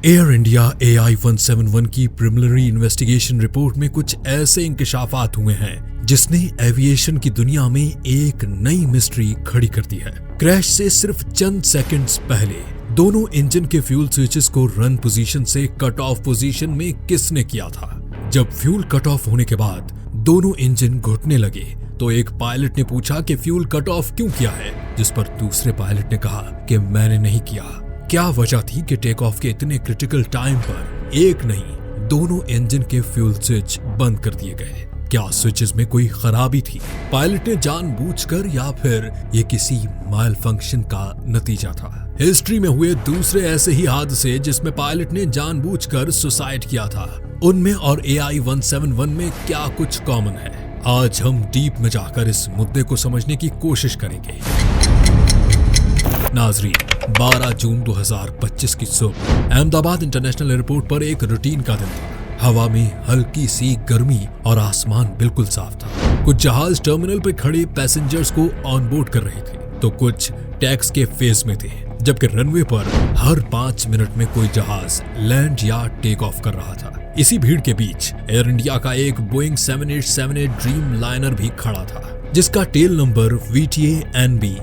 Air India AI-171 की preliminary investigation report में कुछ ऐसे इंकशाफात हुए हैं जिसने एविएशन की दुनिया में एक नई मिस्ट्री खड़ी कर दी है। क्रैश से सिर्फ चंद सेकंड्स पहले दोनों इंजन के फ्यूल स्विचेस को रन पोजीशन से कट ऑफ पोजीशन में किसने किया था? जब फ्यूल कट ऑफ होने के बाद दोनों इंजन घुटने लगे तो एक पायलट ने पूछा कि फ्यूल कट ऑफ क्यों किया है, जिस पर दूसरे पायलट ने कहा कि मैंने नहीं किया। क्या वजह थी कि टेक ऑफ के इतने क्रिटिकल टाइम पर एक नहीं दोनों इंजन के फ्यूल स्विच बंद कर दिए गए? क्या स्विचेस में कोई खराबी थी? पायलट ने जानबूझकर या फिर ये किसी माल फंक्शन का नतीजा था? हिस्ट्री में हुए दूसरे ऐसे ही हादसे जिसमें पायलट ने जानबूझकर सुसाइड किया था, उनमें और AI-171 में क्या कुछ कॉमन है? आज हम डीप में जाकर इस मुद्दे को समझने की कोशिश करेंगे। नाजरीन, 12 जून 2025 की सुबह अहमदाबाद इंटरनेशनल एयरपोर्ट पर एक रूटीन का दिन था। हवा में हल्की सी गर्मी और आसमान बिल्कुल साफ था। कुछ जहाज टर्मिनल पर खड़े पैसेंजर्स को ऑनबोर्ड कर रहे थे तो कुछ टैक्स के फेज में थे, जबकि रनवे पर हर 5 मिनट में कोई जहाज लैंड या टेक ऑफ कर रहा था। इसी भीड़ के बीच एयर इंडिया का एक बोइंग 7878 ड्रीम लाइनर भी खड़ा था, जिसका टेल नंबर VTA-NB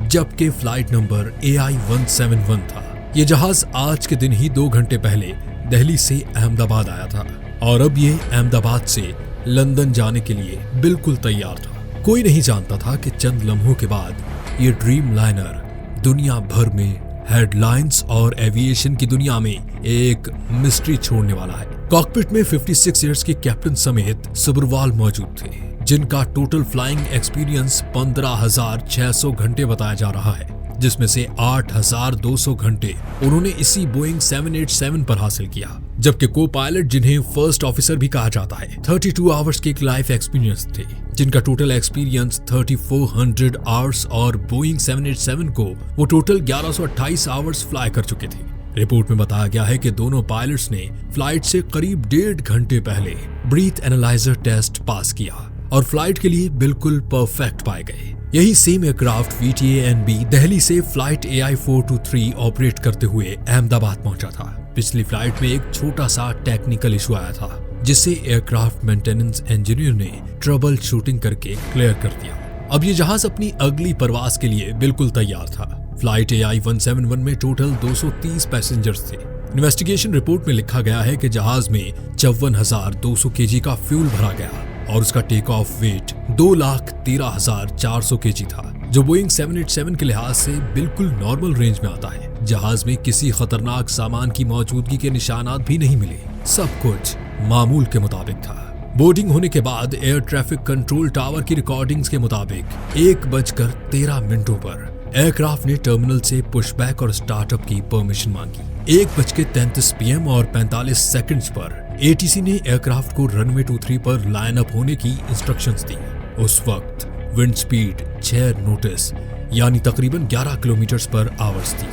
जबकि फ्लाइट नंबर AI-171 था। ये जहाज आज के दिन ही 2 घंटे पहले दिल्ली से अहमदाबाद आया था और अब ये अहमदाबाद से लंदन जाने के लिए बिल्कुल तैयार था। कोई नहीं जानता था कि चंद लम्हों के बाद ये ड्रीम लाइनर दुनिया भर में हेडलाइंस और एविएशन की दुनिया में एक मिस्ट्री छोड़ने वाला है। कॉकपिट में 56 इयर्स के कैप्टन समेत सुबरवाल मौजूद थे, जिनका टोटल फ्लाइंग एक्सपीरियंस 15,600 घंटे बताया जा रहा है, जिसमें से 8,200 घंटे उन्होंने इसी बोइंग 787 पर हासिल किया। जबकि को पायलट, जिन्हें फर्स्ट ऑफिसर भी कहा जाता है, 32 आवर्स के लाइफ एक्सपीरियंस थे, जिनका टोटल एक्सपीरियंस 3400 आवर्स और बोइंग 787 को वो टोटल 1128 आवर्स फ्लाई कर चुके थे। रिपोर्ट में बताया गया है कि दोनों पायलट्स ने फ्लाइट से करीब 1.5 घंटे पहले ब्रीथ एनालाइजर टेस्ट पास किया और फ्लाइट के लिए बिल्कुल परफेक्ट पाए गए। यही सेम एयरक्राफ्ट VTA-NB दिल्ली से फ्लाइट AI-423 ऑपरेट करते हुए अहमदाबाद पहुंचा था। पिछली फ्लाइट में एक छोटा सा टेक्निकल इशू आया था, जिसे एयरक्राफ्ट मेंटेनेंस इंजीनियर ने ट्रबल शूटिंग करके क्लियर कर दिया। अब ये जहाज अपनी अगली परवाज के लिए बिल्कुल तैयार था। फ्लाइट AI-171 में टोटल 230 पैसेंजर्स थे। इन्वेस्टिगेशन रिपोर्ट में लिखा गया है कि जहाज में 54,200 kg का फ्यूल भरा गया और उसका टेक ऑफ वेट 2,13,400 kg था, जो बोइंग 787 के लिहाज से बिल्कुल नॉर्मल रेंज में आता है। जहाज में किसी खतरनाक सामान की मौजूदगी के निशानात भी नहीं मिले, सब कुछ मामूल के मुताबिक था। बोर्डिंग होने के बाद एयर ट्रैफिक कंट्रोल टावर की रिकॉर्डिंग्स के मुताबिक 1:13 पर एयरक्राफ्ट ने टर्मिनल से पुशबैक और स्टार्टअप की परमिशन मांगी। 1:33 PM और 45 सेकंड्स पर ATC ने एयरक्राफ्ट को रनवे 23 पर लाइन अप होने की इंस्ट्रक्शंस दी। उस वक्त विंड स्पीड 6 नोटिस यानी तकरीबन 11 किलोमीटर पर आवर्स थी।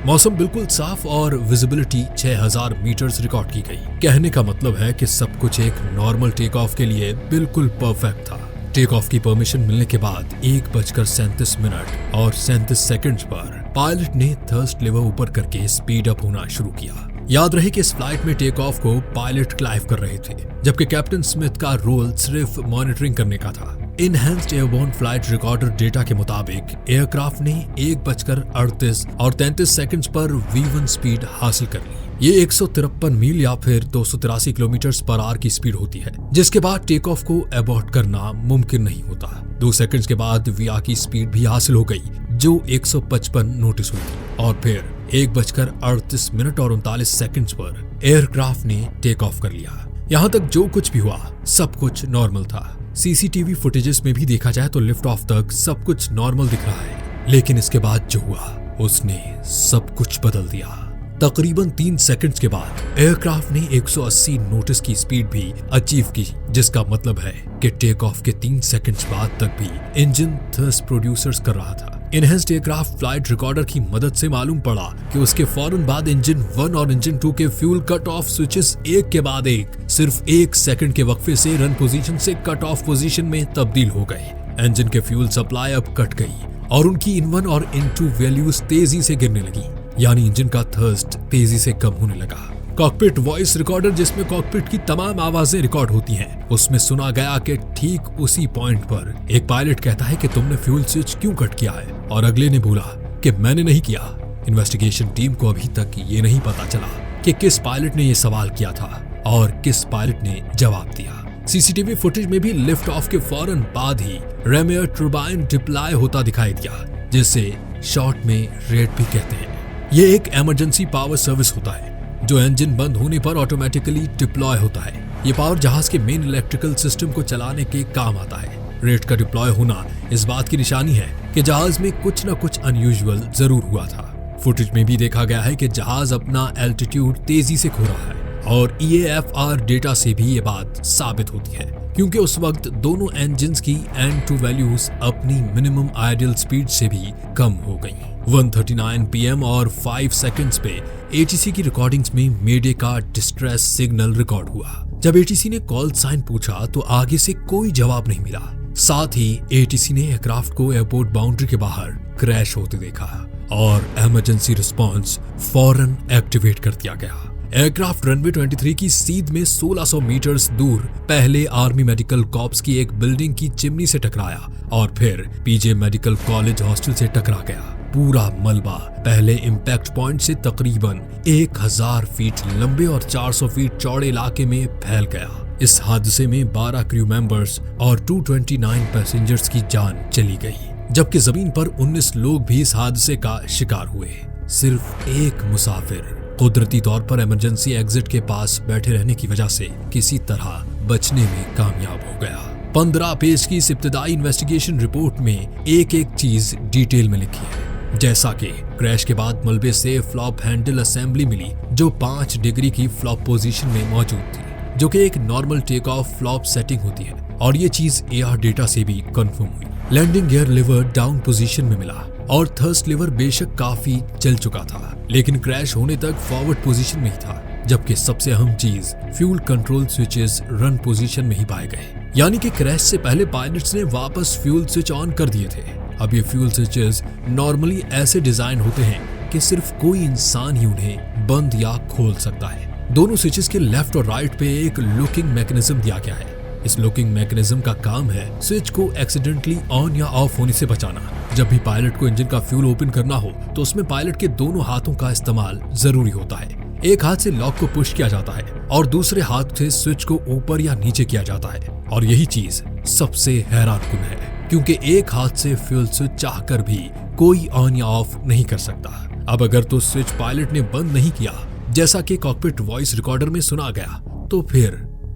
मौसम बिल्कुल साफ और विजिबिलिटी 6000 मीटर्स रिकॉर्ड की गई। कहने का मतलब है कि सब कुछ एक नॉर्मल टेक ऑफ के लिए बिल्कुल परफेक्ट था। टेक ऑफ की परमिशन मिलने के बाद 1:37 और 37 सेकंड्स पर पायलट ने थर्स्ट लेवर ऊपर करके स्पीड अप होना शुरू किया। याद रहे कि इस फ्लाइट में टेक ऑफ को पायलट क्लाइव कर रहे थे, जबकि कैप्टन स्मिथ का रोल सिर्फ मॉनिटरिंग करने का था। Enhanced airborne flight recorder data के मुताबिक एयरक्राफ्ट ने 1:38 और 33 सेकंड्स पर V1 स्पीड हासिल कर ली। ये 153 मील या फिर 283 किलोमीटर पर आवर की स्पीड होती है, जिसके बाद टेक ऑफ को अबॉर्ट करना मुमकिन नहीं होता। 2 सेकंड्स के बाद VR की स्पीड भी हासिल हो गई, जो 155 नोटिस हुई थी, और फिर 1:38 और 39 सेकंड्स पर एयरक्राफ्ट ने टेक ऑफ कर लिया। यहाँ तक जो कुछ भी हुआ सब कुछ नॉर्मल था। CCTV फुटेजेस में भी देखा जाए तो लिफ्ट ऑफ तक सब कुछ नॉर्मल दिख रहा है, लेकिन इसके बाद जो हुआ उसने सब कुछ बदल दिया। तकरीबन 3 सेकंड्स के बाद एयरक्राफ्ट ने 180 नोटिस की स्पीड भी अचीव की, जिसका मतलब है कि टेक ऑफ के 3 सेकंड्स बाद तक भी इंजन थर्स्ट प्रोड्यूसर्स कर रहा था। इनहैंस्ड एयरक्राफ्ट फ्लाइट रिकॉर्डर की मदद से मालूम पड़ा कि उसके फौरन बाद इंजन 1 और इंजन 2 के फ्यूल कट ऑफ स्विचेस एक के बाद एक सिर्फ 1 सेकंड के वक्फे से रन पोजीशन से कट ऑफ पोजीशन में तब्दील हो गए। इंजन के फ्यूल सप्लाई अब कट गई और उनकी इन 1 और इन 2 वैल्यूज तेजी से गिरने लगी, यानी इंजन का थर्स्ट तेजी से कम होने लगा। कॉकपिट वॉइस रिकॉर्डर, जिसमें कॉकपिट की तमाम आवाजें रिकॉर्ड होती हैं, उसमें सुना गया कि ठीक उसी पॉइंट पर एक पायलट कहता है कि तुमने फ्यूल स्विच क्यों कट किया है, और अगले ने बोला कि मैंने नहीं किया। इन्वेस्टिगेशन टीम को अभी तक ये नहीं पता चला कि किस पायलट ने ये सवाल किया था और किस पायलट ने जवाब दिया। सीसीटीवी फुटेज में भी लिफ्ट ऑफ के फौरन बाद ही रेमेयर टर्बाइन डिप्लॉय होता दिखाई दिया, जिसे शॉर्ट में रेड भी कहते हैं। ये एक इमरजेंसी पावर सर्विस होता है जो इंजन बंद होने पर ऑटोमेटिकली डिप्लॉय होता है। ये पावर जहाज के मेन इलेक्ट्रिकल सिस्टम को चलाने के काम आता है। रेड का डिप्लॉय होना इस बात की निशानी है कि जहाज में कुछ न कुछ अनयूजुअल जरूर हुआ था। फुटेज में भी देखा गया है कि जहाज अपना एल्टीट्यूड तेजी से खो रहा है, और EAFR डेटा से भी ये बात साबित होती है, क्योंकि उस वक्त दोनों इंजन्स की एंड टू वैल्यूज अपनी मिनिमम आइडियल स्पीड से भी कम हो गई। 1:39 PM और 5 सेकंड्स पे ATC की रिकॉर्डिंग्स में मेडे का डिस्ट्रेस सिग्नल रिकॉर्ड हुआ। जब ATC ने कॉल साइन पूछा तो आगे से कोई जवाब नहीं मिला। साथ ही ATC ने एयरक्राफ्ट को एयरपोर्ट बाउंड्री के बाहर क्रैश होते देखा और इमरजेंसी रिस्पांस फौरन एक्टिवेट कर दिया गया। एयरक्राफ्ट रनवे 23 की सीध में 1600 मीटर्स दूर पहले आर्मी मेडिकल कॉर्प्स की एक बिल्डिंग की चिमनी से टकराया और फिर PJ मेडिकल कॉलेज हॉस्टल से टकरा गया। पूरा मलबा पहले इंपैक्ट पॉइंट से तकरीबन 1000 फीट लंबे और 400 फीट चौड़े इलाके में फैल गया। इस हादसे में 12 क्रू मेंबर्स और 229 पैसेंजर्स की जान चली गई, जबकि जमीन पर 19 लोग भी इस हादसे का शिकार हुए। सिर्फ एक मुसाफिर कुदरती तौर पर इमरजेंसी एग्जिट के पास बैठे रहने की वजह से किसी तरह बचने में कामयाब हो गया। 15 पेज की इस इब्तिदाई इन्वेस्टिगेशन रिपोर्ट में एक एक चीज डिटेल में लिखी है, जैसा कि क्रैश के बाद मलबे से फ्लॉप हैंडल असेंबली मिली जो 5 डिग्री की फ्लॉप पोजीशन में मौजूद थी, जो कि एक normal take off flap setting होती है, और ये चीज AR डेटा से भी कंफर्म हुई। Landing gear lever down position में मिला और थर्स्ट लिवर बेशक काफी जल चुका था, लेकिन क्रैश होने तक फॉरवर्ड पोजीशन में ही था, जबकि सबसे अहम चीज fuel control switches run position में ही पाए गए, यानी कि क्रैश से पहले पायलट्स ने वापस फ्यूल स्विच ऑन कर दिए थे। अब ये फ्यूल स्विचेस नॉर्मली ऐसे डिजाइन होते हैं कि सिर्फ कोई इंसान ही उन्हें बंद या खोल सकता है। दोनों स्विचेस के लेफ्ट और राइट पे एक लुकिंग मैकेनिज्म दिया गया है। इस लुकिंग मैकेनिज्म का काम है स्विच को एक्सीडेंटली ऑन या ऑफ होने से बचाना। जब भी पायलट को इंजन का फ्यूल ओपन करना हो तो उसमें पायलट के दोनों हाथों का इस्तेमाल जरूरी होता है। एक हाथ से लॉक को पुश किया जाता है और दूसरे हाथ से स्विच को ऊपर या नीचे किया जाता है, और यही चीज सबसे हैरानकुन है, क्योंकि एक हाथ से फ्यूल स्विच चाहकर भी कोई ऑन या ऑफ नहीं कर सकता। अब अगर तो स्विच पायलट ने बंद नहीं किया, जैसा कि कॉकपिट वॉइस रिकॉर्डर में सुना गया, तो फिर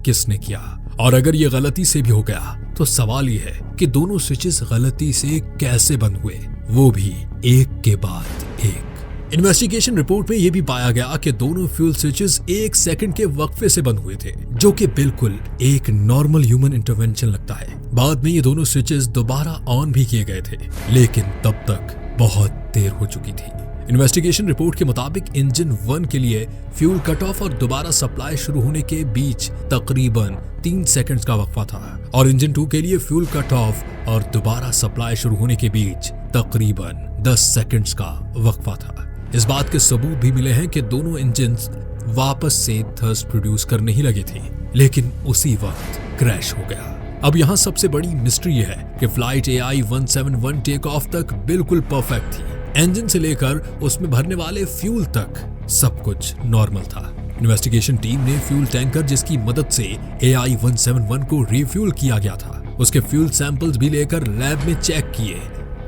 किसने किया? और अगर ये गलती से भी हो गया तो सवाल ये है कि दोनों स्विचेस गलती से कैसे बंद हुए, वो भी एक के बाद एक। इन्वेस्टिगेशन रिपोर्ट में यह भी पाया गया कि दोनों फ्यूल स्विचेस 1 सेकंड के वक्फे से बंद हुए थे, जो कि बिल्कुल एक नॉर्मल ह्यूमन इंटरवेंशन लगता है। बाद में ये दोनों स्विचेस दोबारा ऑन भी किए गए थे, लेकिन तब तक बहुत देर हो चुकी थी। इन्वेस्टिगेशन रिपोर्ट के मुताबिक इंजन 1 के लिए फ्यूल कट ऑफ और दोबारा सप्लाई शुरू होने के बीच तकरीबन 3 सेकंड्स का वक्फा था, और इंजन 2 के लिए फ्यूल कट ऑफ और दोबारा सप्लाई शुरू होने के बीच तकरीबन 10 सेकंड्स का वक्फा था। इस बात के सबूत भी मिले हैं कि दोनों इंजन्स वापस से थर्स्ट प्रोड्यूस करने ही लगे थे, लेकिन उसी वक्त क्रैश हो गया। अब यहाँ सबसे बड़ी मिस्ट्री यह है कि फ्लाइट AI-171 टेक ऑफ तक बिल्कुल परफेक्ट थी। इंजन से लेकर उसमें भरने वाले फ्यूल तक सब कुछ नॉर्मल था। इन्वेस्टिगेशन टीम ने फ्यूल टैंकर जिसकी मदद से AI-171 को रिफ्यूल किया गया था, उसके फ्यूल सैंपल्स भी लेकर लैब में चेक किए,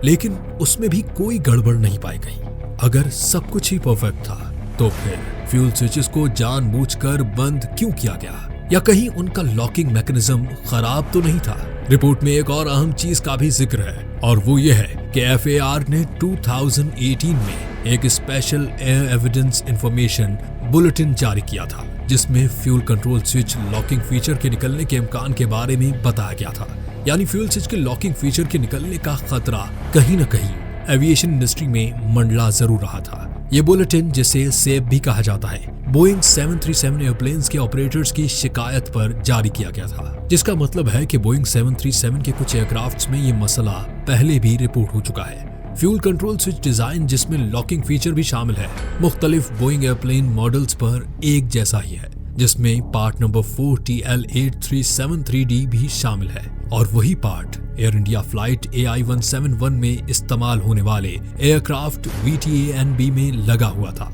लेकिन उसमें भी कोई गड़बड़ नहीं पाई गई। अगर सब कुछ ही परफेक्ट था तो फिर फ्यूल स्विचेस को जानबूझकर बंद क्यों किया गया, या कहीं उनका लॉकिंग मैकेनिज्म खराब तो नहीं था? रिपोर्ट में एक और अहम चीज का भी जिक्र है, और वो ये है कि FAR ने 2018 में एक special air evidence information bulletin जारी किया था, जिसमें fuel control switch locking feature के निकलने के इम्कान के बारे में बताया गया था। यानी फ्यूल स्विच के लॉकिंग फीचर के निकलने का खतरा कहीं न कहीं एविएशन इंडस्ट्री में मंडला जरूर रहा था। ये बुलेटिन, जिसे सेब भी कहा जाता है, बोइंग 737 एयरप्लेन्स के ऑपरेटर्स की शिकायत पर जारी किया गया था, जिसका मतलब है कि बोइंग 737 के कुछ एयरक्राफ्ट्स में ये मसला पहले भी रिपोर्ट हो चुका है। फ्यूल कंट्रोल स्विच डिजाइन जिसमें लॉकिंग फीचर भी शामिल है मुख्तलिफ बोइंग एयरप्लेन मॉडल्स पर एक जैसा ही है, जिसमें पार्ट नंबर 4TL8373D भी शामिल है और वही part air India flight AI-171 में इस्तेमाल होने वाले एयरक्राफ्ट VTA-NB में लगा हुआ था।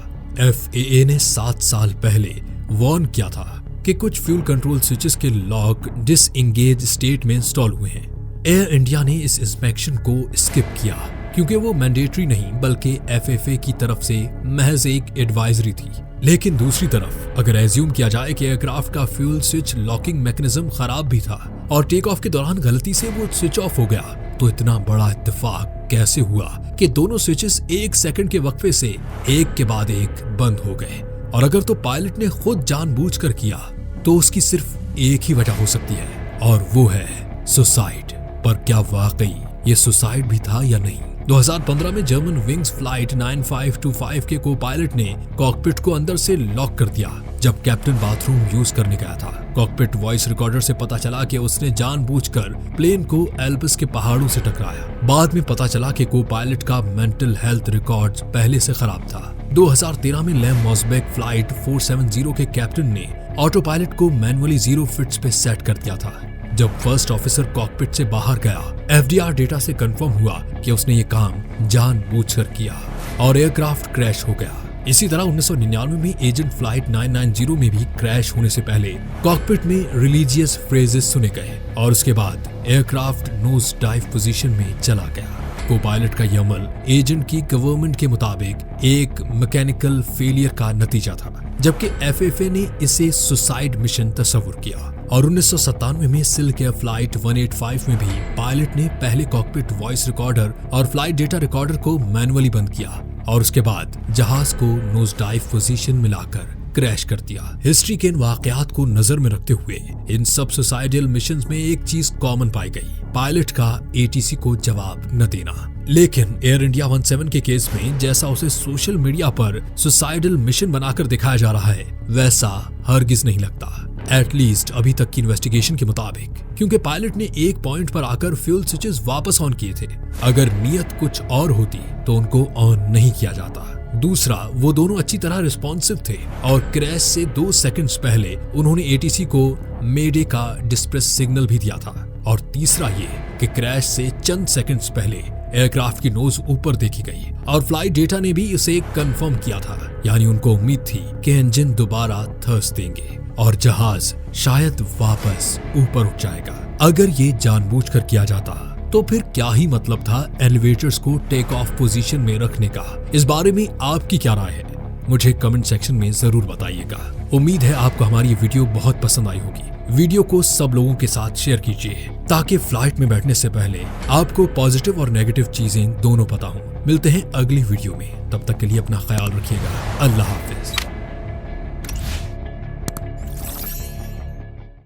FAA ने 7 साल पहले वार्न किया था कि कुछ फ्यूल कंट्रोल स्विचेस के लॉक डिसएंगेज स्टेट में इंस्टॉल हुए हैं। एयर इंडिया ने इस इंस्पेक्शन को स्किप किया क्योंकि वो मैंडेटरी नहीं बल्कि FAA की तरफ से महज एक एडवाइजरी थी। लेकिन दूसरी तरफ अगर एज्यूम किया जाए कि एयरक्राफ्ट का फ्यूल स्विच लॉकिंग मैकेनिज्म खराब भी था और टेक ऑफ के दौरान गलती से वो स्विच ऑफ हो गया, तो इतना बड़ा इत्तेफाक कैसे हुआ कि दोनों स्विचेस 1 सेकंड के वक्फे से एक के बाद एक बंद हो गए? और अगर तो पायलट ने खुद जानबूझकर किया तो उसकी सिर्फ एक ही वजह हो सकती है और वो है सुसाइड। पर क्या वाकई ये सुसाइड भी था या नहीं? 2015 में जर्मन विंग्स फ्लाइट 9525 के को पायलट ने कॉकपिट को अंदर से लॉक कर दिया जब कैप्टन बाथरूम यूज करने गया था। कॉकपिट वॉइस रिकॉर्डर से पता चला कि उसने जानबूझकर प्लेन को एल्प्स के पहाड़ों से टकराया। बाद में पता चला कि को पायलट का मेंटल हेल्थ रिकॉर्ड पहले से खराब था। 2013 में लैम मॉसबेक फ्लाइट 470 के कैप्टन ने ऑटो पायलट को मैनुअली 0 फिट्स पे सेट कर दिया था। जब फर्स्ट ऑफिसर कॉकपिट से बाहर गया, FDR डेटा से कंफर्म हुआ कि उसने ये काम जानबूझकर किया और एयरक्राफ्ट क्रैश हो गया। इसी तरह 1999 में एजेंट फ्लाइट 990 में भी क्रैश होने से पहले कॉकपिट में रिलीजियस फ्रेजेस सुने गए और उसके बाद एयरक्राफ्ट नोज डाइव पोजीशन में चला गया। को पायलट का यह अमल एजेंट की गवर्नमेंट के मुताबिक एक मैकेनिकल फेलियर का नतीजा था, जबकि FAA ने इसे सुसाइड मिशन तस्वुर किया। और 1997 में सिल्क एयर फ्लाइट 185 में भी पायलट ने पहले कॉकपिट वॉइस रिकॉर्डर और फ्लाइट डेटा रिकॉर्डर को मैनुअली बंद किया और उसके बाद जहाज को नोज डाइव पोजीशन में लाकर क्रैश कर दिया। हिस्ट्री के इन वाकयात को नजर में रखते हुए इन सब सुसाइडल मिशंस में एक चीज कॉमन पाई गई, पायलट का ATC को जवाब न देना। लेकिन एयर इंडिया 17 के केस में जैसा उसे सोशल मीडिया पर सुसाइडल मिशन बनाकर दिखाया जा रहा है, वैसा हरगिज नहीं लगता, एटलीस्ट अभी तक की इन्वेस्टिगेशन के मुताबिक, क्योंकि पायलट ने एक पॉइंट पर आकर फ्यूल स्विचेस वापस ऑन किए थे। अगर नियत कुछ और होती तो उनको ऑन नहीं किया जाता। दूसरा, वो दोनों अच्छी तरह रिस्पॉन्सिव थे और क्रैश से 2 सेकंड्स पहले उन्होंने ATC को मेडे का डिस्ट्रेस सिग्नल भी दिया था। और तीसरा ये कि क्रैश से चंद सेकंड्स पहले एयरक्राफ्ट की नोज ऊपर देखी गई और फ्लाइट डेटा ने भी इसे कंफर्म किया था, यानी उनको उम्मीद थी कि इंजन दोबारा थर्स देंगे और जहाज शायद वापस ऊपर उठ जाएगा। अगर ये जानबूझकर किया जाता तो फिर क्या ही मतलब था एलिवेटर्स को टेक ऑफ पोजीशन में रखने का? इस बारे में आपकी क्या राय है? मुझे कमेंट सेक्शन में जरूर बताइएगा। उम्मीद है आपको हमारी ये वीडियो बहुत पसंद आई होगी। वीडियो को सब लोगों के साथ शेयर कीजिए ताकि फ्लाइट में बैठने से पहले आपको पॉजिटिव और नेगेटिव चीजें दोनों पता हों। मिलते हैं अगली वीडियो में, तब तक के लिए अपना ख्याल रखिएगा। अल्लाह हाफिज।